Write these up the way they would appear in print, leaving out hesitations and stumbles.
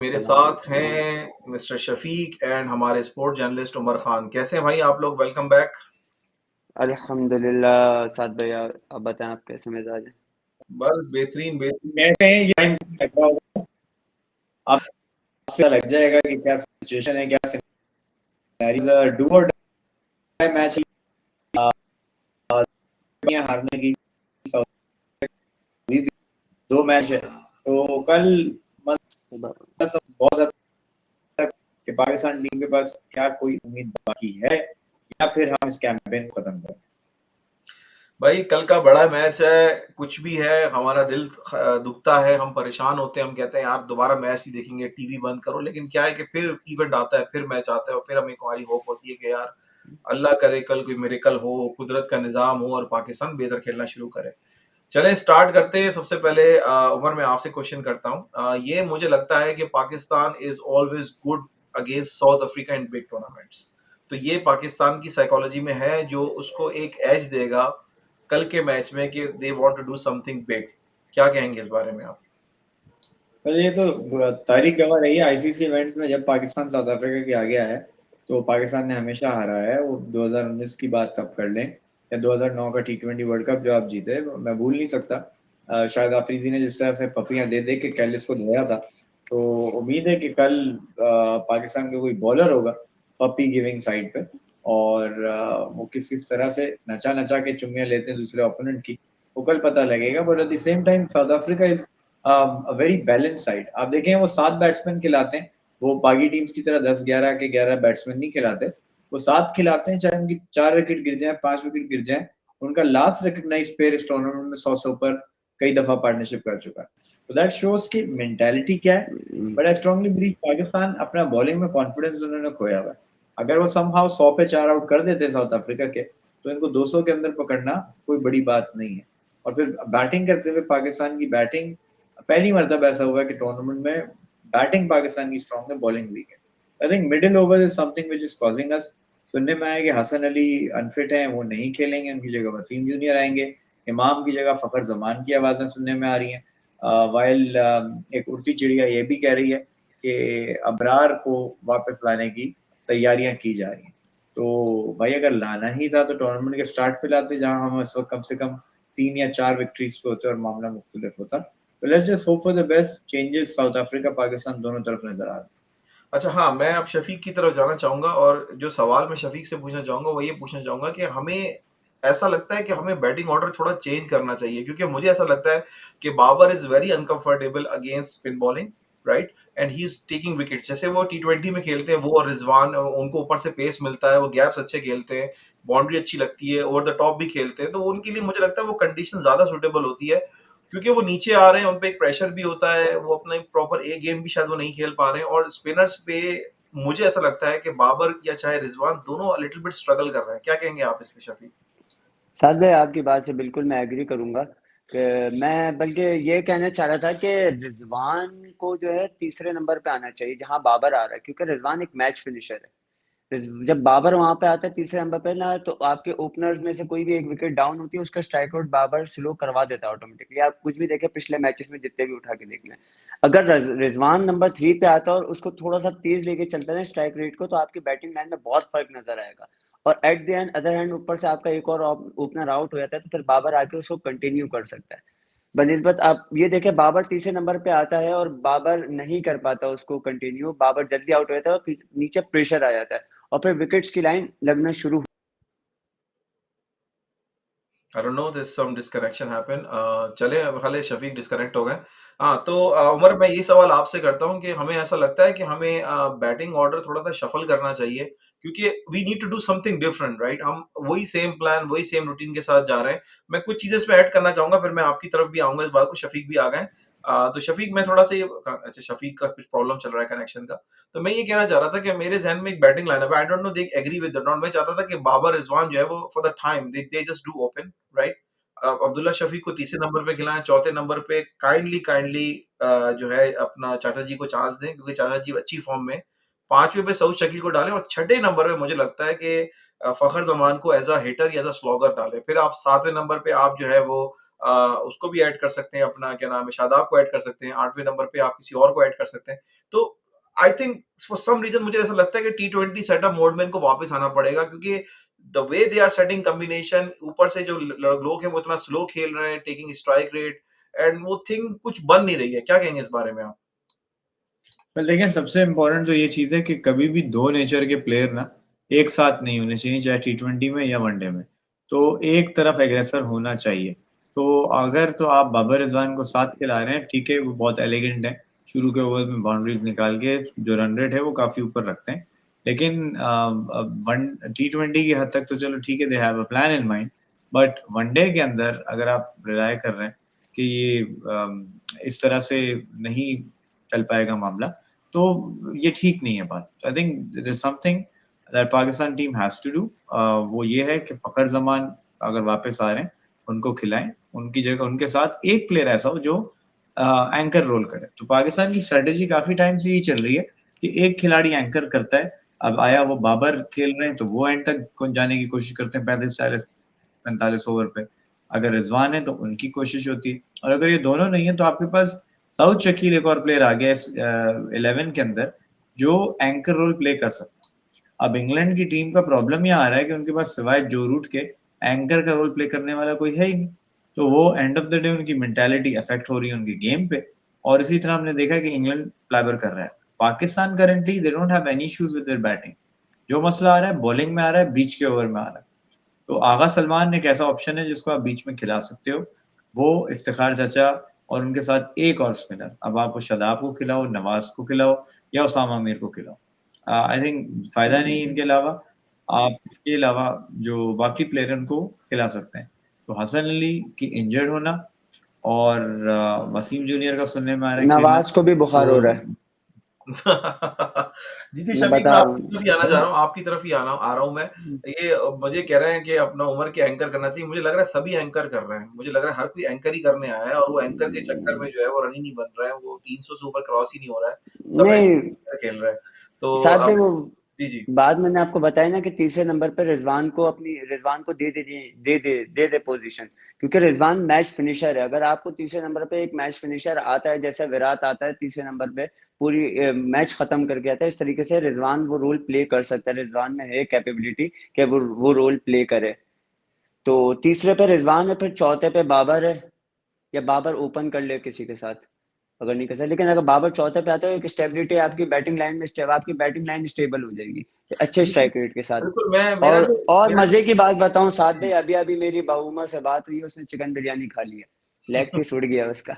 मेरे सलाम साथ अलैकुम। हैं मिस्टर शफीक एंड हमारे स्पोर्ट जर्नलिस्ट उमर खान। कैसे हैं भाई आप लोग? Welcome back. अल्हम्दुलिल्लाह साद भाई, आप बताएं, आप कैसे मिजाज हैं? बस बेहतरीन बेहतरीन। कहते हैं ये टाइम लग रहा होगा, आपसे लग जाएगा कि क्या सिचुएशन है, क्या सिनेरियो। डू और डाई मैच हारने की अभी भी 2 मैच है, तो कल मतलब सब बहुत हद तक कि पाकिस्तान टीम के पास क्या कोई उम्मीद बाकी है या फिर हम इस कैंपेन को खत्म करें? भाई कल का बड़ा मैच है, कुछ भी है, हमारा दिल दुखता है, हम परेशान होते हैं, हम कहते हैं यार दोबारा मैच ही देखेंगे, टीवी बंद करो। लेकिन क्या है कि फिर इवेंट आता है, फिर मैच आता है और फिर हमें एक हमारी होप होती है कि यार अल्लाह करे कल कोई मिरेकल हो, कुदरत का निजाम हो और पाकिस्तान बेहतर खेलना शुरू करे। चलें स्टार्ट करते हैं। सबसे पहले उमर मैं आपसे क्वेश्चन करता हूँ। ये मुझे लगता है कि Pakistan is always good against south Africa in big tournaments. तो ये पाकिस्तान की साइकोलॉजी में है जो उसको एक एज देगा कल के मैच में कि they want to do something big. क्या कहेंगे इस बारे में आप? तो ये तो तारीख गवाह रही है आईसीसी इवेंट्स में, जब पाकिस्तान साउथ अफ्रीका के आगे आया है तो पाकिस्तान ने हमेशा हारा है। वो 2019 की बात आप कर लें या 2009 का टी20 वर्ल्ड कप जो आप जीते, मैं भूल नहीं सकता। शायद आफरीदी ने जिस तरह से पपियां दे दे के कैलिस को धोया था, तो उम्मीद है कि कल पाकिस्तान का कोई बॉलर होगा पपी गिविंग साइड पे, और वो किस किस तरह से नचा नचा के चुम्मियां लेते हैं दूसरे ओपोनेंट की, वो कल पता लगेगा। But at the same time south Africa is very balance side. आप देखें वो 7 बैट्समैन खिलाते हैं, वो बाकी टीम्स की तरह 10-11 के 11 बैट्समैन नहीं खिलाते, वो 7 खिलाते हैं, चाहे उनकी 4 विकेट गिर जाए, 5 विकेट गिर जाए। उनका लास्ट रिकग्नाइज प्लेयर इस टूर्नामेंट में 100 से ऊपर कई दफा पार्टनरशिप कर चुका है। तो दैट शोज की मेंटालिटी क्या है। But I strongly believe Pakistan अपना बॉलिंग में कॉन्फिडेंस उन्होंने खोया हुआ है। अगर वो समहाउ 100 पे 4 आउट कर देते साउथ अफ्रीका के, तो इनको 200 के अंदर पकड़ना कोई बड़ी बात नहीं है। और फिर बैटिंग करते हुए पाकिस्तान की बैटिंग, पहली मरतब ऐसा हुआ है कि टूर्नामेंट में बैटिंग पाकिस्तान की स्ट्रांग है, बॉलिंग वीक है। I think middle over is something which is causing us. सुनने में आया कि हसन अली अनफिट हैं, वो नहीं खेलेंगे, उनकी जगह वसीम जूनियर आएंगे। इमाम की जगह फखर जमान की आवाज़ें सुनने में आ रही हैं। वाइल एक उड़ती चिड़िया ये भी कह रही है कि अबरार को वापस लाने की तैयारियां की जा रही हैं। तो भाई अगर लाना ही था तो टूर्नामेंट के स्टार्ट पे लाते, जहां हम इस वक्त कम से कम 3 या 4 विक्ट्रीज पे होते और मामला मुख्तलिफ होता। तो let's just hope for the best. Changes south Africa Pakistan दोनों तरफ नजर आ रहे हैं। अच्छा हाँ, मैं अब शफीक की तरफ जाना चाहूंगा और जो सवाल मैं शफीक से पूछना चाहूंगा वो ये पूछना चाहूंगा कि हमें ऐसा लगता है कि हमें बैटिंग ऑर्डर थोड़ा चेंज करना चाहिए, क्योंकि मुझे ऐसा लगता है कि Babar is very uncomfortable against spin bowling, right? And he is taking wickets. जैसे वो टी20 में खेलते हैं, वो और रिजवान, उनको ऊपर से पेस मिलता है, वो गैप्स अच्छे खेलते हैं, बाउंड्री अच्छी लगती है, ओवर द टॉप भी खेलते हैं, तो उनके लिए मुझे लगता है वो कंडीशन ज्यादा सुटेबल होती है, क्योंकि वो नीचे आ रहे हैं, उन पे एक प्रेशर भी होता है, वो अपना प्रॉपर ए गेम भी शायद वो नहीं खेल पा रहे हैं। और स्पिनर्स पे मुझे ऐसा लगता है कि बाबर या चाहे रिजवान दोनों लिटिल बिट स्ट्रगल कर रहे हैं। क्या कहेंगे आप इस पे शफीक? साद भाई, आपकी बात से बिल्कुल मैं एग्री करूंगा कि मैं बल्कि ये कहना चाह रहा था कि रिजवान को जो है तीसरे नंबर पे आना चाहिए जहां बाबर आ रहा है, क्योंकि रिजवान एक मैच फिनिशर है। जब बाबर वहां पे आता है तीसरे नंबर पे ना, तो आपके ओपनर्स में से कोई भी एक विकेट डाउन होती है, उसका स्ट्राइक आउट बाबर स्लो करवा देता है ऑटोमेटिकली। आप कुछ भी देखें पिछले मैचेस में, जितने भी उठा के देख लें, अगर रिजवान नंबर 3 पे आता है और उसको थोड़ा सा तेज लेके चलता है स्ट्राइक रेट को, तो आपकी बैटिंग लाइन में बहुत फर्क नजर आएगा। और at the end other hand ऊपर से आपका एक और ओपनर आउट हो जाता है, तो फिर बाबर आके उसको कंटिन्यू कर सकता है। बनिस्बत आप ये देखें, बाबर तीसरे नंबर पे आता है और बाबर नहीं कर पाता उसको कंटिन्यू, बाबर जल्दी आउट हो जाता है और फिर नीचे प्रेशर आ जाता है और फिर विकेट्स की लाइन लगना शुरू। I don't know, there some disconnection happen. चले हाले शफीक डिस्कनेक्ट हो गए। हाँ तो उमर मैं ये सवाल आपसे करता हूँ कि हमें ऐसा लगता है कि हमें बैटिंग ऑर्डर थोड़ा सा शफल करना चाहिए, क्योंकि we need to do something different, right? हम वही सेम प्लान वही सेम रूटीन के साथ जा रहे हैं। मैं कुछ चीजें इसमें ऐड करना चाहूंगा, फिर मैं आपकी तरफ भी आऊंगा। इस बात को शफीक भी आ गए। तो शफीक मैं थोड़ा सा अच्छा, शफीक का कुछ प्रॉब्लम चल रहा है कनेक्शन का। तो मैं ये कहना चाह रहा था कि मेरे ज़हन में एक बैटिंग लाइनअप है, I don't know they agree with that not. मैं चाहता था कि बाबर रिजवान जो है वो for the time they just do open, right? Abdullah Shafique को तीसरे नंबर पे खिलाएं, चौथे नंबर पे काइंडली काइंडली जो है अपना चाचा जी को चांस दें, क्योंकि चाचा जी अच्छी फॉर्म में। पांचवें पे सऊद शकील को डालें और छठे नंबर पे मुझे लगता है कि फखर जमान को एज अ हिटर या एज अ स्लॉगर डालें। फिर आप सातवें नंबर पे आप जो है वो उसको भी ऐड कर सकते हैं, अपना क्या नाम है, शादाब को ऐड कर सकते हैं, 8वें नंबर पे आप किसी और को ऐड कर सकते हैं। तो I think for some reason मुझे ऐसा लगता है कि टी20 सेटअप मोड में इनको वापस आना पड़ेगा, क्योंकि the way they are setting combination, ऊपर से जो लोग हैं वो इतना स्लो खेल रहे हैं, टेकिंग स्ट्राइक रेट, एंड वो थिंग कुछ बन नहीं रही है। क्या कहेंगे इस बारे में आप? पर देखिए सबसे इम्पोर्टेंट तो ये चीज़ है कि कभी भी दो नेचर के प्लेयर ना एक साथ नहीं होने चाहिए, चाहे टी20 में या वनडे में। तो एक तरफ एग्रेसर होना चाहिए। तो अगर तो आप बाबर रिजवान को साथ खिला रहे हैं, ठीक है, वो बहुत एलिगेंट है, शुरू के ओवर में बाउंड्रीज निकाल के जो रन रेट है वो काफ़ी ऊपर रखते हैं। लेकिन वन टी20 की हद तक तो चलो ठीक है, they have a plan in mind, but one day के अंदर अगर आप रिलाय कर रहे हैं कि ये इस तरह से नहीं चल पाएगा मामला, तो ये ठीक नहीं है बात। I think there is something that Pakistan team has to do, वो ये है कि फ़खर ज़मान अगर वापस आ रहे हैं, उनको खिलाएँ, उनकी जगह उनके साथ एक प्लेयर ऐसा हो जो एंकर रोल करे। तो पाकिस्तान की स्ट्रैटेजी काफ़ी टाइम से ये चल रही है कि एक खिलाड़ी एंकर करता है। अब आया वो बाबर खेल रहे हैं, तो वो एंड तक जाने की कोशिश करते हैं 35-40 45 ओवर पे। अगर रिज़वान है तो उनकी कोशिश होती है, और अगर ये दोनों नहीं है तो आपके पास साउथ शकील एक और प्लेयर आ गया इस 11 के अंदर, जो एंकर रोल प्ले कर सकता है। अब इंग्लैंड की टीम का प्रॉब्लम ये आ रहा है कि उनके पास सिवाय जो रूट के एंकर का रोल प्ले करने वाला कोई है ही नहीं। तो वो एंड ऑफ द डे उनकी मेंटालिटी अफेक्ट हो रही है उनके गेम पे, और इसी तरह हमने देखा कि इंग्लैंड फ्लाइबर कर रहा है। Pakistan currently they don't have any issues with their batting. जो मसला आ रहा है बॉलिंग में आ रहा है, बीच के ओवर में आ रहा है। तो आगा सलमान एक ऐसा ऑप्शन है जिसको आप बीच में खिला सकते हो। वो इफ्तिखार चाचा और उनके साथ एक और स्पिनर, अब आप वो शादाब को खिलाओ, नवाज को खिलाओ या उसामा मीर को खिलाओ। आई थिंक फ़ायदा नहीं है इनके अलावा। आप इसके अलावा जो बाकी प्लेयर हैं उनको खिला सकते हैं। तो हसन अली की इंजर्ड होना और वसीम जूनियर का सुनने में आ रहा है खेलना, नवाज को भी बुखार हो रहा तो है। जी, जी, मैं शफ़ीक, बता मैं रहा आपकी तरफ ही आना चाह हूँ। रहा हूँ, आपकी तरफ ही आ रहा हूँ मैं। ये मुझे कह रहे हैं कि अपना उमर के एंकर करना चाहिए, मुझे लग रहा है सभी एंकर कर रहे हैं। मुझे लग रहा है हर कोई एंकर ही करने आया है, और वो एंकर के चक्कर में जो है वो रन ही नहीं बन रहा है, वो 300 से ऊपर क्रॉस ही नहीं हो रहा है, सब नहीं, एंकर खेल रहे हैं। तो साथ में अब वो जी, जी। बात मैंने आपको बताया ना कि तीसरे नंबर पर रिजवान को दे दे पोजीशन, क्योंकि रिजवान मैच फिनिशर है। अगर आपको तीसरे नंबर पे एक मैच फिनिशर आता है, जैसे विराट आता है तीसरे नंबर पे, पूरी मैच खत्म करके आता है, इस तरीके से रिजवान वो रोल प्ले कर सकता है। रिजवान में है कैपेबिलिटी कि वो रोल प्ले करे। तो तीसरे पे रिजवान है, फिर चौथे पे बाबर है, या बाबर ओपन कर ले किसी के साथ, अगर नहीं कर सकते। लेकिन अगर बाबर चौथे पे आता है, एक स्टेबिलिटी आपकी बैटिंग लाइन में आपकी बैटिंग लाइन स्टेबल हो जाएगी अच्छे बिल्कुल, स्ट्राइक रेट के साथ। बिल्कुल, मैं और मेरा मजे जो की बात बताऊं साथ जी। भाई, अभी अभी मेरी बहुमा से बात हुई है, उसने चिकन बिरयानी खा लिया, लेग पीस उड़ गया उसका।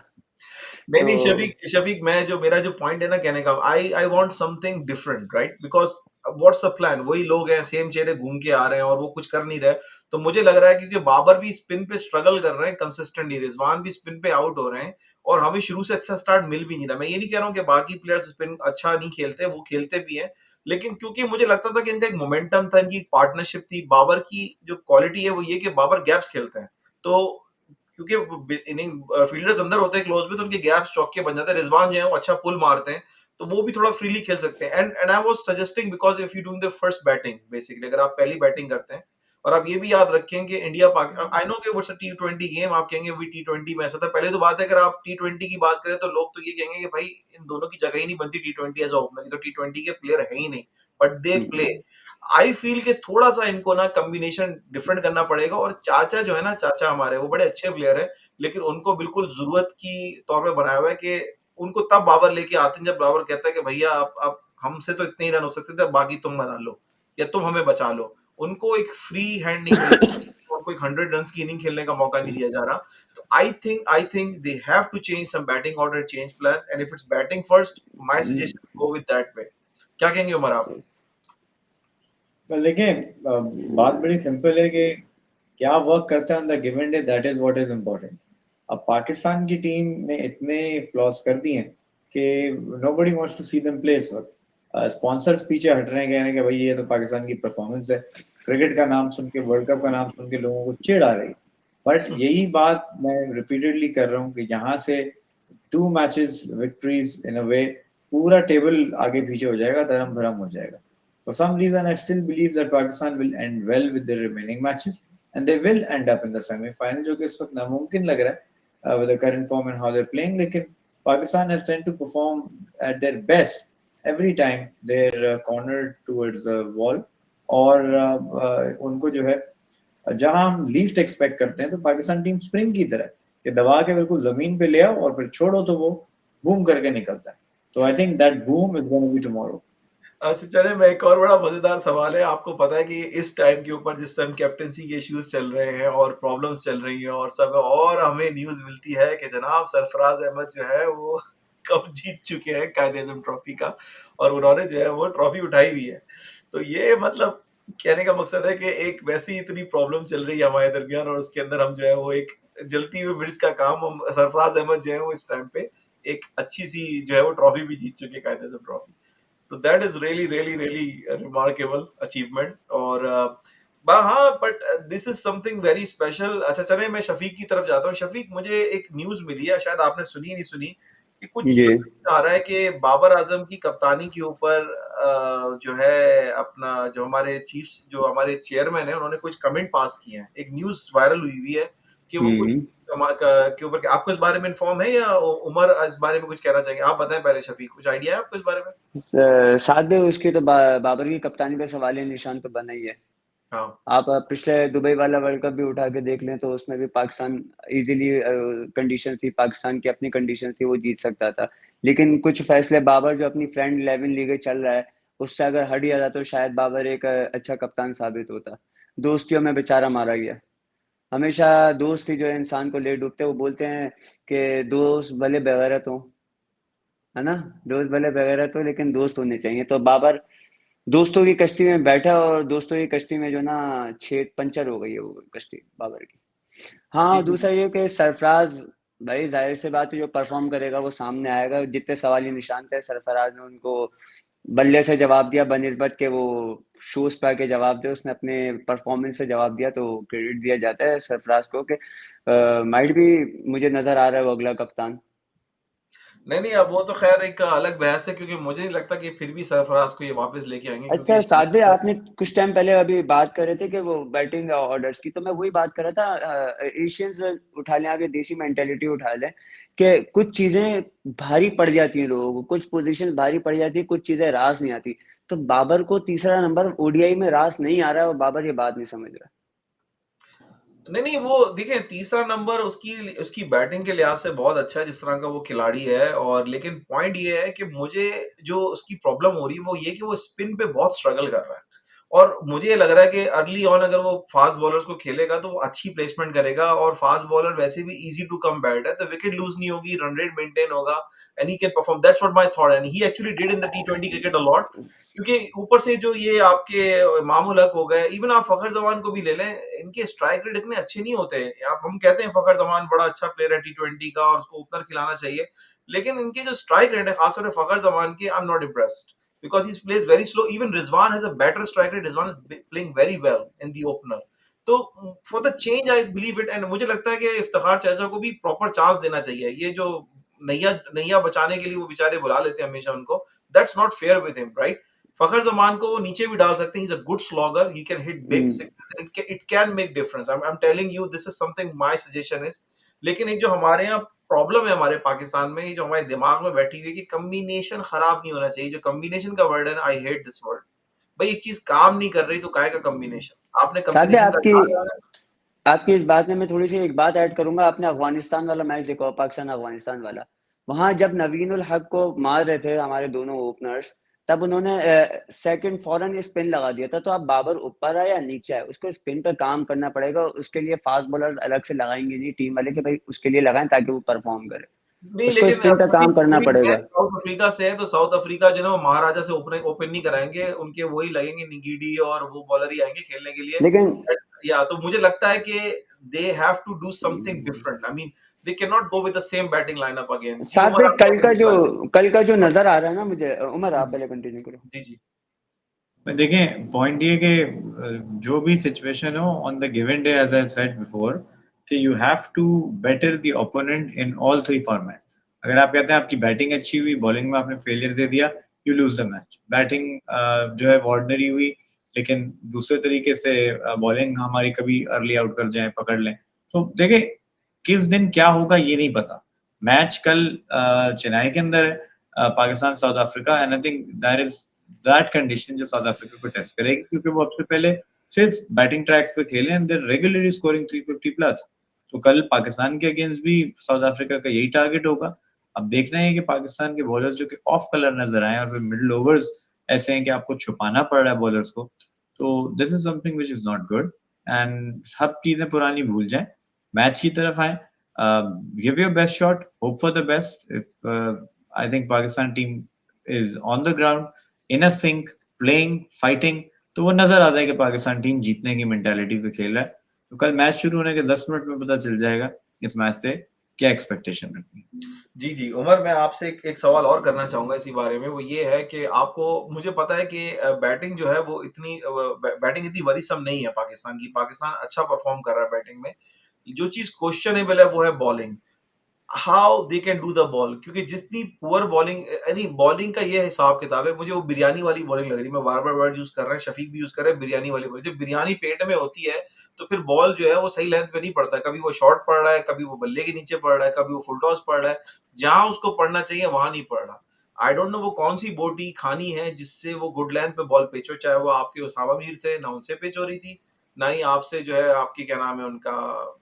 नहीं, तो नहीं, शफ़ीक, मैं जो मेरा जो पॉइंट है ना कहने का, I want something different, right? Because what's the plan? वही लोग हैं, सेम चेहरे घूम के आ रहे हैं और वो कुछ कर नहीं रहे। तो मुझे लग रहा है क्योंकि बाबर भी स्पिन पे स्ट्रगल कर रहे हैं कंसिस्टेंटली, रिजवान भी स्पिन पे आउट हो रहे हैं, और हमें शुरू से अच्छा स्टार्ट मिल भी नहीं रहा। मैं ये नहीं कह रहा हूँ कि बाकी प्लेयर्स स्पिन अच्छा नहीं खेलते, वो खेलते भी हैं। लेकिन क्योंकि मुझे लगता था कि इनका एक मोमेंटम था, इनकी एक पार्टनरशिप थी। बाबर की जो क्वालिटी है वो ये कि बाबर गैप्स खेलते हैं। तो क्योंकि इनिंग फील्डर्स अंदर होते हैं क्लोज में, तो उनके गैप्स चौके बन जाते हैं। रिजवान जो है वो अच्छा पुल मारते हैं, तो वो भी थोड़ा फ्रीली खेल सकते हैं। And I was suggesting because if you doing the first batting, basically अगर आप पहली बैटिंग करते हैं, और आप ये भी याद रखें कि इंडिया पाक आई नो कि व्हाट्स अ टी20 गेम, आप कहेंगे भाई टी20 में ऐसा था। पहले तो बात है, अगर आप टी20 की बात करें तो लोग तो ये कहेंगे कि भाई इन दोनों की जगह ही नहीं बनती टी20 एज अ ओपनर, तो टी20 के प्लेयर है ही नहीं, but they play. I feel कि थोड़ा-सा इनको ना कॉम्बिनेशन डिफरेंट करना पड़ेगा। और चाचा जो है ना, चाचा हमारे वो बड़े अच्छे प्लेयर हैं, लेकिन उनको बिल्कुल ज़रूरत की तौर पे बनाया हुआ है कि उनको तब बाबर लेके आते हैं जब बाबर कहता है कि भैया आप हमसे तो इतने ही रन हो सकते थे, बाकी तुम बना लो या तुम हमें बचा लो। उनको एक फ्री हैंड नहीं मिल रहा, उनको एक 100 रन्स की इनिंग खेलने का मौका नहीं दिया जा रहा। तो I think they have to change some batting order, change plan, and if it's batting first, my suggestion go with that way. क्या कहेंगे उमर आप? पर देखिए बात बड़ी सिंपल है कि क्या वर्क करता है on the given day, that is what is important. अब पाकिस्तान की टीम ने इतने फ्लॉस कर दिए हैं कि nobody wants to see them play इस वक्त। स्पॉन्सर्स पीछे हट रहे हैं, कह रहे हैं कि भाई ये तो पाकिस्तान की परफॉर्मेंस है। क्रिकेट का नाम सुन के, वर्ल्ड कप का नाम सुन के लोगों को चिढ़ आ रही है। बट यही बात मैं रिपीटेडली कर रहा हूँ कि यहाँ से 2 मैचेस विक्ट्रीज इन अ वे पूरा टेबल आगे पीछे हो जाएगा, धर्म भरम हो जाएगा। For some reason, I still believe that Pakistan will end well with their remaining matches. and they will end up in the semi-final, जो कि इस वक्त नामुमकिन लग रहा है with the current form and how they're playing. लेकिन Pakistan has tend to perform at their best every time they're cornered towards the wall, और उनको जो है जहां हम लीस्ट एक्सपेक्ट करते हैं तो पाकिस्तान टीम स्प्रिंग की तरह कि दबा के बिल्कुल जमीन पे ले आओ और फिर छोड़ो तो वो बूम करके निकलता है. तो I think that boom is going to be tomorrow. अच्छा चलिए, मैं एक और बड़ा मज़ेदार सवाल है। आपको पता है कि इस टाइम के ऊपर जिस टाइम कैप्टेंसी के इश्यूज़ चल रहे हैं और प्रॉब्लम्स चल रही हैं और सब, और हमें न्यूज़ मिलती है कि जनाब सरफराज अहमद जो है वो कप जीत चुके हैं कायद-ए-आज़म ट्रॉफी का, और उन्होंने जो है वो ट्रॉफी उठाई भी है। तो ये मतलब कहने का मकसद है कि एक वैसी इतनी प्रॉब्लम चल रही है हमारे दरमियान, और उसके अंदर हम जो है वो एक जलती हुई मिर्च का काम, हम सरफराज अहमद जो है वो इस टाइम पे एक अच्छी-सी जो है वो ट्रॉफी भी जीत चुके हैं, कायद-ए-आज़म ट्रॉफी। तो that is really really really remarkable achievement. और हाँ, but this is something very special. अच्छा चले, मैं शफीक की तरफ जाता हूँ। शफीक, मुझे एक न्यूज मिली है, शायद आपने सुनी नहीं सुनी, कि कुछ जी। आ रहा है कि बाबर आजम की कप्तानी के ऊपर जो है अपना जो हमारे चीफ, जो हमारे चेयरमैन है, उन्होंने कुछ कमेंट पास किए हैं। एक न्यूज वायरल हुई हुई है कि वो कुछ हम्म। के ऊपर, आपको इस बारे में इन्फॉर्म है या उमर इस बारे में कुछ कहना चाहेंगे? आप बताएं पहले शफीक, कुछ आइडिया है आपको इस बारे में? साथ में उसकी तो बाबर की कप्तानी पे सवाल निशान तो बना ही है। हाँ आप पिछले दुबई वाला वर्ल्ड कप भी उठा के देख लें तो उसमें भी पाकिस्तान इजीली, कंडीशन थी पाकिस्तान की, अपनी कंडीशन थी, वो जीत सकता था। लेकिन कुछ फैसले बाबर जो अपनी फ्रेंड 11 लीग चल रहा है उससे अगर हट जाता तो शायद बाबर एक अच्छा कप्तान साबित होता। दोस्तियों में बेचारा मारा गया। हमेशा दोस्त ही जो है इंसान को ले डूबते। वो बोलते हैं कि दोस्त भले बगैरत हो, है ना, दोस्त भले बगैरत हो लेकिन दोस्त होने चाहिए। तो बाबर दोस्तों की कश्ती में बैठा और दोस्तों की कश्ती में जो ना छेद पंचर हो गई है वो कश्ती बाबर की। हाँ, जी और जी। दूसरा ये कि सरफराज भाई जाहिर सी बात है जो परफॉर्म करेगा वो सामने आएगा। जितने सवाल निशान थे सरफराज ने उनको बल्ले से जवाब दिया, बनिस्बत के वो शूज पे आके जवाब दे, उसने अपने परफॉर्मेंस से जवाब दिया तो क्रेडिट दिया जाता है सरफराज को कि माइट भी मुझे नजर आ रहा है वो अगला कप्तान। नहीं नहीं, अब वो तो खैर एक अलग बहस है, क्योंकि मुझे नहीं लगता कि फिर भी सरफराज को ये वापस लेके आएंगे, क्योंकि अच्छा इस सादे, टीम आपने कुछ टाइम पहले अभी बात कर रहे थे कि वो बैटिंग ऑर्डर्स की, तो मैं वही बात कर रहा था। एशियंस उठा लें, आगे देसी मेंटेलिटी उठा लें कि कुछ चीजें भारी पड़ जाती हैं लोगों को, कुछ पोजीशन भारी पड़ जाती है, कुछ चीजें रास नहीं आती। तो बाबर को तीसरा नंबर ओडीआई में रास नहीं आ रहा है और बाबर ये बात नहीं समझ रहा। नहीं नहीं, वो देखिए तीसरा नंबर उसकी उसकी बैटिंग के लिहाज से बहुत अच्छा है, जिस तरह का वो खिलाड़ी है। और लेकिन पॉइंट ये है कि मुझे जो उसकी प्रॉब्लम हो रही है वो ये कि वो स्पिन पे बहुत स्ट्रगल कर रहा है। और मुझे ये लग रहा है कि अर्ली ऑन अगर वो फास्ट बॉलर्स को खेलेगा तो वो अच्छी प्लेसमेंट करेगा, और फास्ट बॉलर वैसे भी इजी टू कम बैट है, तो विकेट लूज नहीं होगी, रन रेट मेंटेन होगा, and he can perform. That's what my thought, and he actually did in the T20 cricket a lot. क्योंकि ऊपर से जो ये आपके मामूल हक हो गए, इवन आप फखर जमान को भी ले लें, इनके स्ट्राइक रेट इतने अच्छे नहीं होते। आप हम कहते हैं फखर जमान बड़ा अच्छा प्लेयर है टी20 का और उसको ओपनर खिलाना चाहिए, लेकिन इनके जो स्ट्राइक रेट है खासतौर से फखर जमान के, I am not impressed because he plays very slow. Even Rizwan has a better strike rate. Rizwan is playing very well in the opener. तो for the change I believe it, and मुझे लगता है कि इफ्तिखार चर्चा को भी proper chance देना चाहिए। ये जो नैया नैया बचाने के लिए वो बेचारे बुला लेते हैं हमेशा उनको, that's not fair with him, right? Fakhar Zaman को वो नीचे भी डाल सकते हैं, he is a good slogger, he can hit big hmm. Sixes, it can make difference. I am telling you, this is something my suggestion is. लेकिन एक जो हमारे यहाँ प्रॉब्लम है हमारे पाकिस्तान में, ये जो हमारे दिमाग में बैठी हुई है कि कॉम्बिनेशन खराब नहीं होना चाहिए। जो कॉम्बिनेशन का वर्ड है ना, आई हेट दिस वर्ड। भाई एक चीज काम नहीं कर रही तो काय का कॉम्बिनेशन? आपने सादे, कॉम्बिनेशन का आपकी ध्यान रखना है। आपकी इस बात में मैं थोड़ी सी एक बात ऐड करूंगा। आपने अफगानिस्तान वाला मैच देखा हो, पाकिस्तान अफगानिस्तान वाला? वहां जब नवीन उल हक को मार रहे थे हमारे दोनों ओपनर्स, तब उन्होंने सेकंड फौरन स्पिन लगा दिया था। तो आप बाबर ऊपर है या नीचे है, उसको स्पिन पे काम करना पड़ेगा। उसके लिए फास्ट बॉलर अलग से लगाएंगे नहीं टीम वाले कि भाई उसके लिए लगाएं ताकि वो परफॉर्म करे। नहीं, उसको लेकिन स्पिन पे काम करना सभी पड़ेगा। मैच साउथ अफ्रीका से है, तो साउथ अफ्रीका जो है ना वो महाराजा से ओपन ओपन नहीं कराएंगे, उनके वही लगेंगे निगीडी और वो बॉलर ही आएंगे खेलने के लिए। लेकिन या तो मुझे लगता है कि they have to do something different. I mean they can not go with the same batting lineup again. जी साथ उमर, में आप क्या कहने वाले कल का जो नजर आ रहा है ना मुझे, उमर आप पहले कंटिन्यू करो। जी जी। देखें, पॉइंट ये कि जो भी सिचुएशन हो on the given day, as I said before, कि you have to better the opponent in all three format. अगर आप कहते हैं आपकी बैटिंग अच्छी हुई, बॉलिंग में आपने फेलियर दे दिया, you lose the match. Batting जो है ऑर्डिनरी हुई, लेकिन दूसरे तरीके से बॉलिंग हमारी कभी अर्ली आउट कर जाए, पकड़ लें। तो देखिए किस दिन क्या होगा ये नहीं पता। मैच कल चेन्नई के अंदर है, Pakistan south Africa, and I think that condition जो साउथ अफ्रीका को टेस्ट करेगी, क्योंकि वो सबसे पहले सिर्फ बैटिंग ट्रैक्स पे खेले and there regularly scoring 350 plus. तो कल पाकिस्तान के अगेंस्ट भी साउथ अफ्रीका का यही टारगेट होगा। अब देखना है कि पाकिस्तान के बॉलर्स जो कि ऑफ कलर नजर आए और फिर मिडिल ओवर्स ऐसे हैं कि आपको छुपाना पड़ रहा है बॉलर्स को, तो this is something which is not good. And सब चीजें पुरानी भूल जाएं, मैच की तरफ आए, give your best shot, hope for the best. If I think Pakistan team is on the ground in a sync, playing, fighting, तो वो नजर आता है कि पाकिस्तान टीम जीतने की मेंटालिटी से खेल रहा है। तो कल मैच शुरू होने के 10 मिनट में पता चल जाएगा इस मैच से क्या एक्सपेक्टेशन रखनी है। जी, जी। उमर, मैं आपसे एक सवाल और करना चाहूँगा इसी बारे में, वो ये है कि आपको मुझे पता है कि बैटिंग जो है वो इतनी बैटिंग इतनी वरीसम नहीं है पाकिस्तान की। पाकिस्तान अच्छा परफ़ॉर्म कर रहा है बैटिंग में। जो चीज़ क्वेश्चनेबल है वो है bowling. How they can do the ball, क्योंकि जितनी पुअर बॉलिंग यानी बॉलिंग का ये हिसाब किताब है, मुझे वो बिरयानी वाली बॉलिंग लग रही है। मैं बार-बार वर्ड यूज़ कर रहे हैं, शफीक भी यूज़ कर रहे हैं, बिरयानी वाली बॉलिंग। जब बिरयानी पेट में होती है, तो फिर बॉल जो है वो सही लेंथ पे नहीं पड़ता है। कभी वो शॉर्ट पड़ रहा है, कभी वो बल्ले के नीचे पड़ रहा है, कभी वो फुल टॉस पड़ रहा है। जहाँ उसको पड़ना चाहिए वहाँ नहीं पड़ रहा। आई डोंट नो वो कौन-सी बोटी खानी है जिससे वो गुड लेंथ पे बॉल पिच हो, चाहे वो आपके उसामा मीर थे, ना उनसे पिच हो रही थी, ना ही आपसे जो है आपकी क्या नाम है उनका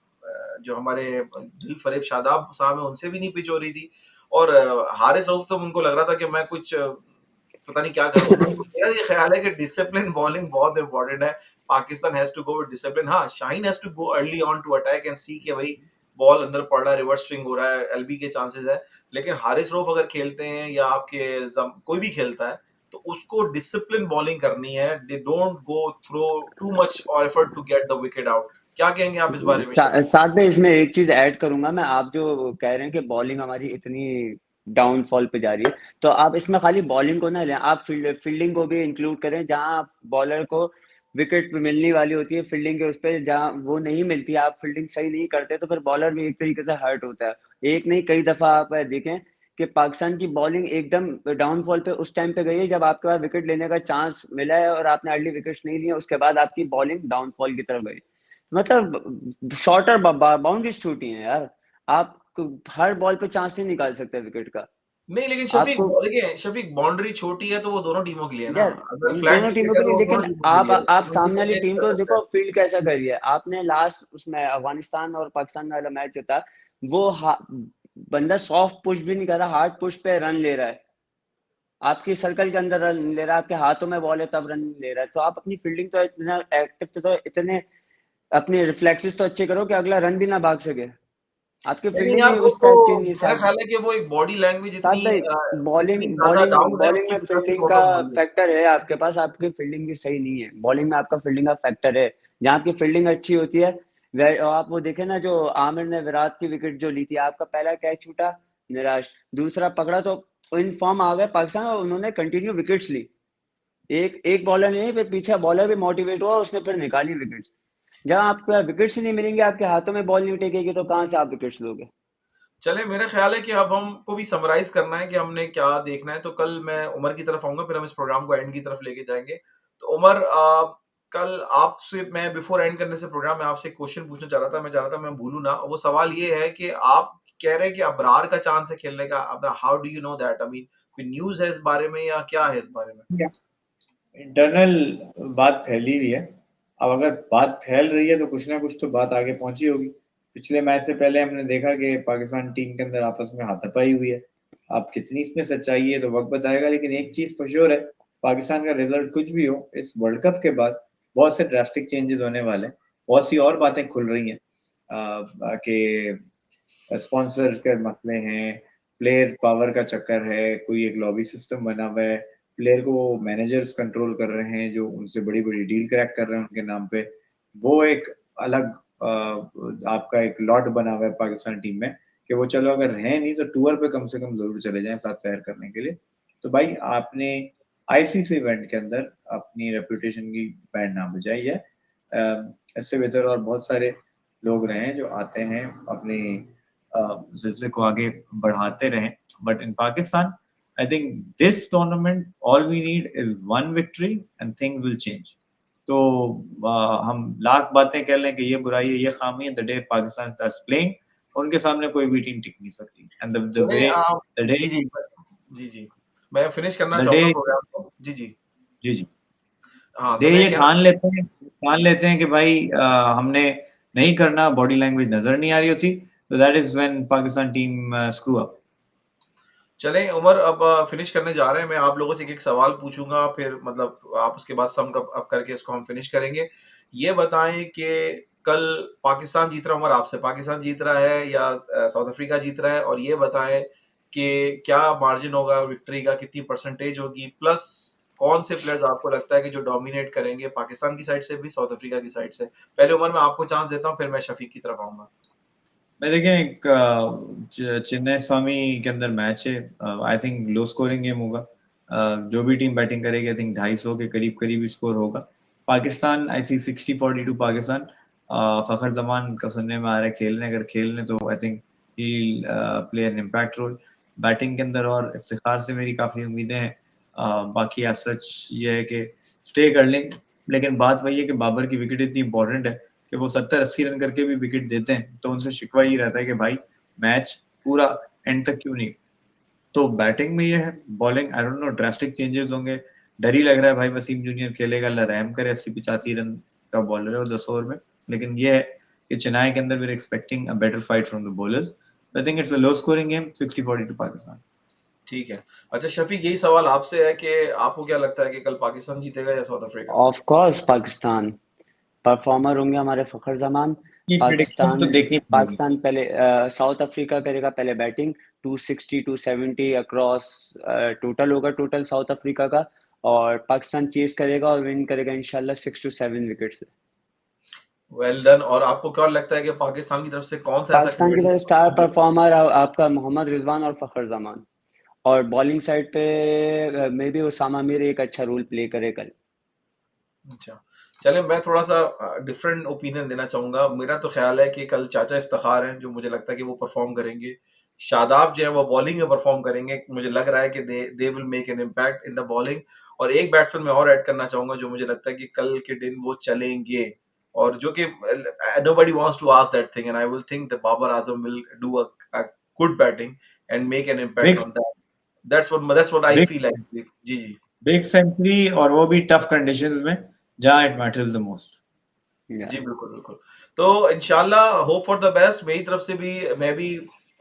जो हमारे दिल फरेब शादाब साहब हैं उनसे भी नहीं पिच हो रही थी। और हारिस रऊफ तो उनको लग रहा था कि मैं कुछ पता नहीं क्या करूँगा। तो मेरा ये ख़्याल है कि डिसिप्लिन बॉलिंग बहुत इम्पोर्टेंट है। Pakistan has to go with discipline. हाँ, Shaheen has to go early on to attack and see कि भई बॉल अंदर पड़ रहा है, रिवर्स स्विंग हो रहा है, एलबी के चांसेस है। लेकिन हारिस रऊफ अगर खेलते हैं या आपके कोई भी खेलता है, तो उसको डिसिप्लिन बॉलिंग करनी है। They don't go throw too much और effort to get the wicket out. क्या कहेंगे आप इस बारे में शफीक? साथ में इसमें एक चीज ऐड करूंगा मैं। आप जो कह रहे हैं कि बॉलिंग हमारी इतनी डाउनफॉल पे जा रही है, तो आप इसमें खाली बॉलिंग को ना लें, आप फील्डिंग को भी इंक्लूड करें। जहां बॉलर को विकेट मिलने वाली होती है फील्डिंग के उस पर, जहां वो नहीं मिलती, आप फील्डिंग सही नहीं करते, तो फिर बॉलर भी एक तरीके से हर्ट होता है। एक नहीं कई दफा आप देखें कि पाकिस्तान की बॉलिंग एकदम डाउनफॉल पे उस टाइम पे गई है जब आपके पास विकेट लेने का चांस मिला है और आपने अर्ली विकेट्स नहीं लिए, उसके बाद आपकी बॉलिंग डाउनफॉल की तरफ गई। मतलब शॉर्टर बाउंड्रीज छूटी हैं यार। आप हर बॉल पे चांस नहीं निकाल सकते विकेट का। नहीं, लेकिन शफीक आपको देखिए शफीक बाउंड्री छोटी है तो वो दोनों टीमों के लिए है ना। यार अगर फ्लैट दोनों टीमों विकेट है के तो लिए, वो दोनों लेकिन टीमों के लिए है। आप तो सामने बाउंड्री का वाली चेंज टीम कर को सकता देखो है। फील्ड कैसा करी है आपने। लास्ट उसमें अफगानिस्तान और पाकिस्तान वाला मैच जो था, वो बंदा सॉफ्ट पुश भी नहीं कर रहा, हार्ड पुश पे रन ले रहा है। आपकी सर्कल के अंदर रन ले रहा है, आपके हाथों में बॉल है तब रन ले रहा है। तो आप अपनी फील्डिंग तो इतना एक्टिव, तो इतने अपने रिफ्लेक्सेस तो अच्छे करो कि अगला रन भी ना भाग सके। आपकी नहीं, नहीं फील्डिंग यार ही वो उस तो टाइप की नहीं मेरा साहब। ख़्याल है कि वो एक बॉडी लैंग्वेज साथ इतनी भाई बॉलिंग इतनी ज़्यादा बॉलिंग डाउन है बॉलिंग उसकी में वज़ह से फील्डिंग का प्रॉब्लम हो रही है। फैक्टर है आपके पास, आपकी फील्डिंग भी सही नहीं है। बॉलिंग में आपका फील्डिंग का फैक्टर है। जहाँ आपकी फील्डिंग अच्छी होती है, आप वो देखे ना, जो आमिर ने विराट की विकेट जो ली थी, आपका पहला कैच छूटा, निराश, दूसरा पकड़ा तो इन फॉर्म आ गए पाकिस्तान और उन्होंने कंटिन्यू विकेट्स ली। एक एक बॉलर नहीं, फिर पीछे बॉलर भी मोटिवेट हुआ, उसने फिर निकाली विकेट्स। जहाँ आपको विकेट्स ही नहीं मिलेंगे, आपके हाथों में बॉल नहीं टेकेगी, तो कहाँ से आप विकेट्स लोगे। चलें, मेरा ख़्याल है कि अब हमको भी समराइज़ करना है कि हमने क्या देखना है। तो कल मैं उमर की तरफ आऊँगा, फिर हम इस प्रोग्राम को एंड की तरफ लेके जाएँगे। तो उमर कल आपसे मैं बिफ़ोर एंड करने से प्रोग्राम में आपसे एक क्वेश्चन पूछना चाह रहा था। मैं चाह रहा था मैं भूलूँ ना। वो सवाल ये है कि आप कह रहे हैं कि अबरार का चांस है खेलने का। अब how do you know that? I mean कोई न्यूज़ है इस बारे में या क्या है इस बारे में? इंटरनल बात फैली हुई है। अब अगर बात फैल रही है तो कुछ ना कुछ तो बात आगे पहुंची होगी। पिछले मैच से पहले हमने देखा कि पाकिस्तान टीम के अंदर आपस में हाथापाई हुई है। अब कितनी इसमें सच्चाई है तो वक्त बताएगा, लेकिन एक चीज फॉर श्योर है, पाकिस्तान का रिजल्ट कुछ भी हो, इस वर्ल्ड कप के बाद बहुत से ड्रास्टिक चेंजेस होने वाले हैं। बहुत सी और बातें खुल रही हैं कि स्पॉन्सर के मसले हैं, प्लेयर पावर का चक्कर है, कोई एक लॉबी सिस्टम बना हुआ है, प्लेयर को मैनेजर्स कंट्रोल कर रहे हैं जो उनसे बड़ी बड़ी डील क्रैक कर रहे हैं उनके नाम पे। वो एक अलग आपका एक लॉट बना हुआ है पाकिस्तान टीम में कि वो चलो अगर है नहीं तो टूर पे कम से कम जरूर चले जाएं साथ सैर करने के लिए। तो भाई आपने आईसीसी इवेंट के अंदर अपनी रेपुटेशन की बैंड ना बजाई है। इससे बेहतर और बहुत सारे लोग रहे हैं जो आते हैं अपनी सिलसिले को आगे बढ़ाते रहें। But in Pakistan I think this tournament all we need is one victory and things will change. तो हम लाख बातें कर लें कि ये बुराई है, ये खामी है, the day Pakistan starts playing, उनके सामने कोई भी टीम टिक नहीं सकती। एंड द चलिए वे द डे जी, जी। जी, जी। मैं फिनिश करना द डे चाहूँगा प्रोग्राम को। जी, जी। जी, जी। हाँ, तो दे मैं ये कह ठान जी। लेते हैं कि भाई हमने नहीं करना, बॉडी लैंग्वेज नज़र नहीं आ रही होती, तो that is when Pakistan team screw up. चलें उमर अब फिनिश करने जा रहे हैं। मैं आप लोगों से एक-एक सवाल पूछूँगा फिर मतलब आप उसके बाद सम अप करके इसको हम फिनिश करेंगे। ये बताएँ कि कल पाकिस्तान जीत रहा है उमर आपसे पाकिस्तान जीत रहा है या साउथ अफ्रीका जीत रहा है? और ये बताएँ कि क्या मार्जिन होगा विक्ट्री का, कितनी परसेंटेज होगी? प्लस कौन से प्लेयर्स आपको लगता है कि जो डोमिनेट करेंगे पाकिस्तान की साइड से भी, साउथ अफ्रीका की साइड से? पहले उमर मैं आपको चांस देता हूँ, फिर मैं शफीक की तरफ आऊँगा। मैं देखें एक चेन्नई स्वामी के अंदर मैच है, I think low scoring game होगा। जो भी टीम बैटिंग करेगी आई थिंक 250 के करीब-करीब स्कोर होगा। पाकिस्तान आई सी 60-42 पाकिस्तान। फ़खर ज़मान का सुनने में आ रहा है अगर खेल लें तो I think he play an impact role. Batting के अंदर और इफ्तिखार से मेरी काफ़ी उम्मीदें हैं। बाकी एज़ सच ये है कि स्टे कर लें, लेकिन बात वही है कि बाबर की विकेट इतनी इम्पोर्टेंट है कि वो 70-80 रन करके भी विकेट देते हैं, तो उनसे शिकवा ये रहता है कि भाई मैच पूरा एंड तक क्यों नहीं? तो बैटिंग में ये है, bowling I don't no drastic changes होंगे। डर ही लग रहा है भाई वसीम जूनियर खेलेगा, अल्लाह रहम करे 80-85 रन का बॉलर है वो 10 ओवर में। लेकिन ये है कि चेन्नई के अंदर we are expecting a better fight from the bowlers. I think it's a low scoring game 60-42 Pakistan. ठीक है। अच्छा शफीक यही सवाल आपसे है कि आपको क्या लगता है कि कल पाकिस्तान जीतेगा या south Africa? Of course Pakistan performer होंगे हमारे फ़खर ज़मान। ये प्रेडिक्शन तो पाकिस्तान देखनी पड़ेगी। पाकिस्तान पहले साउथ अफ्रीका करेगा पहले बैटिंग 260 270 अक्रॉस टोटल होगा टोटल साउथ अफ्रीका का और पाकिस्तान चेज़ करेगा और विन करेगा इंशाल्लाह 6 टू 7 विकेट से। वेल डन और आपको क्या लगता है कि पाकिस्तान की तरफ से कौन-सा ऐसा पाकिस्तान की खिलाड़ी तरफ स्टार परफॉर्मर आपका मोहम्मद रिजवान और फ़खर ज़मान और बॉलिंग साइड पे मे बी उसामा मीर एक अच्छा रोल प्ले करे कल। अच्छा। चलिए मैं थोड़ा-सा डिफरेंट ओपिनियन देना चाहूँगा। मेरा तो ख़्याल है कि कल चाचा इफ्तिखार हैं, जो मुझे लगता है कि वो परफ़ॉर्म करेंगे। शादाब जो है वो बॉलिंग में परफ़ॉर्म करेंगे। मुझे लग रहा है कि they they will make an impact in the bowling और एक बैट्समैन मैं और ऐड करना चाहूँगा जो मुझे लगता है कि कल के दिन वो चलेंगे और जो कि nobody wants to ask that thing and I will think that Babar Azam will do a good batting and make an impact big on that. That's what I big feel actually. जी, जी। बिग सेंचुरी और वो भी tough conditions में जहाँ it matters the most. या जी, बिल्कुल, बिल्कुल। तो इंशाल्लाह होप फॉर द बेस्ट मेरी तरफ से भी मैं भी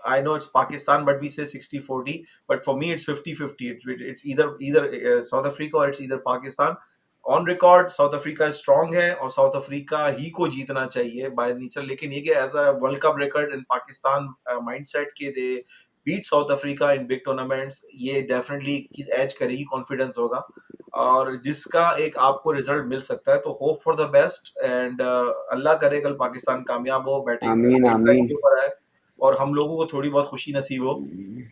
I know it's Pakistan but we say 60-40 but for me it's 50-50 it's either South Africa और it's either Pakistan. On record South Africa strong है और साउथ अफ्रीका ही को जीतना चाहिए बाय नेचर लेकिन ये कि as a world cup record in Pakistan mindset के they beat South Africa in big tournaments ये डेफिनिटली एक चीज़ एज करेगी, कॉन्फिडेंस होगा। और जिसका एक आपको रिजल्ट मिल सकता है तो hope for the best and अल्लाह करे कल पाकिस्तान कामयाब हो बैटिंग आमीन, इम्पैक्ट आमीन। के ऊपर आए और हम लोगों को थोड़ी बहुत खुशी नसीब हो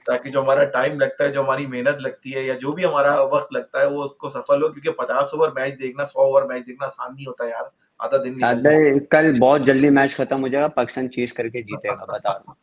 ताकि जो हमारा टाइम लगता है जो हमारी मेहनत लगती है या जो भी हमारा वक्त लगता है वो उसको सफल हो क्योंकि 50 ओवर मैच देखना 100 ओवर मैच देखना आसान नहीं होता यार आधा दिन निकल अबे जाता कल है बहुत जल्दी मैच खत्म हो जाएगा पाकिस्तान चेस करके जीतेगा बता रहा हूँ।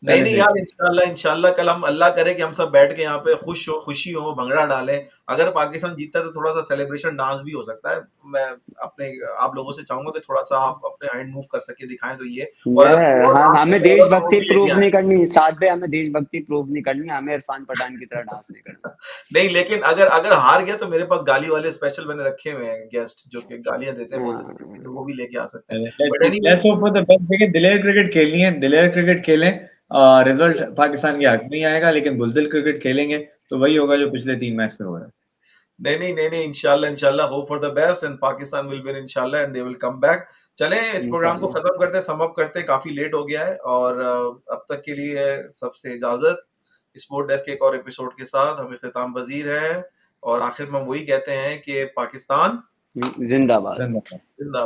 नहीं, चलें नहीं यार देखते हैं। इंशाल्लाह इंशाल्लाह कल हम अल्लाह करे कि हम सब बैठ के यहाँ पे खुशी हो, भंगड़ा डालें। अगर पाकिस्तान जीतता है तो थोड़ा-सा सेलिब्रेशन डांस भी हो सकता है। मैं अपने आप लोगों से चाहूँगा कि थोड़ा-सा आप अपने हैंड मूव कर सकें, दिखाएँ तो ये और अगर कोई और हाँ डांस हमें करना होगा तो वो देशभक्ति भी लेके प्रूफ आएँ। नहीं करनी साथ में हमें देशभक्ति प्रूफ नहीं करनी हमें इरफान पठान की तरह डांस नहीं करना। नहीं लेकिन अगर अगर हार गया तो मेरे पास गाली वाले स्पेशल मैंने रखे हुए हैं गेस्ट जो कि गालियाँ देते हैं बहुत अच्छी, तो वो भी लेके आ सकते हैं। But anyway let's hope for the best. देखिए दिलेर क्रिकेट खेलनी है, दिलेर क्रिकेट खेलें। रिजल्ट पाकिस्तान के हक में ही आएगा, लेकिन बुलदिल क्रिकेट खेलेंगे तो वही होगा जो पिछले 3 मैच से हो रहा है। नहीं, इंशाल्लाह इंशाल्लाह hope for the best and Pakistan will win इंशाल्लाह and they will come back. चलें इस प्रोग्राम को इंशाल्लाह। खत्म करते हैं, सम अप करते हैं, काफ़ी लेट हो गया है और अब तक के लिए सबसे इजाज़त। स्पोर्ट डेस्क के एक और एपिसोड के साथ हम इख्तिताम पज़ीर हैं और आखिर में हम वही कहते हैं कि पाकिस्तान जिंदाबाद। जिंदाबाद। ज़िंदाबाद।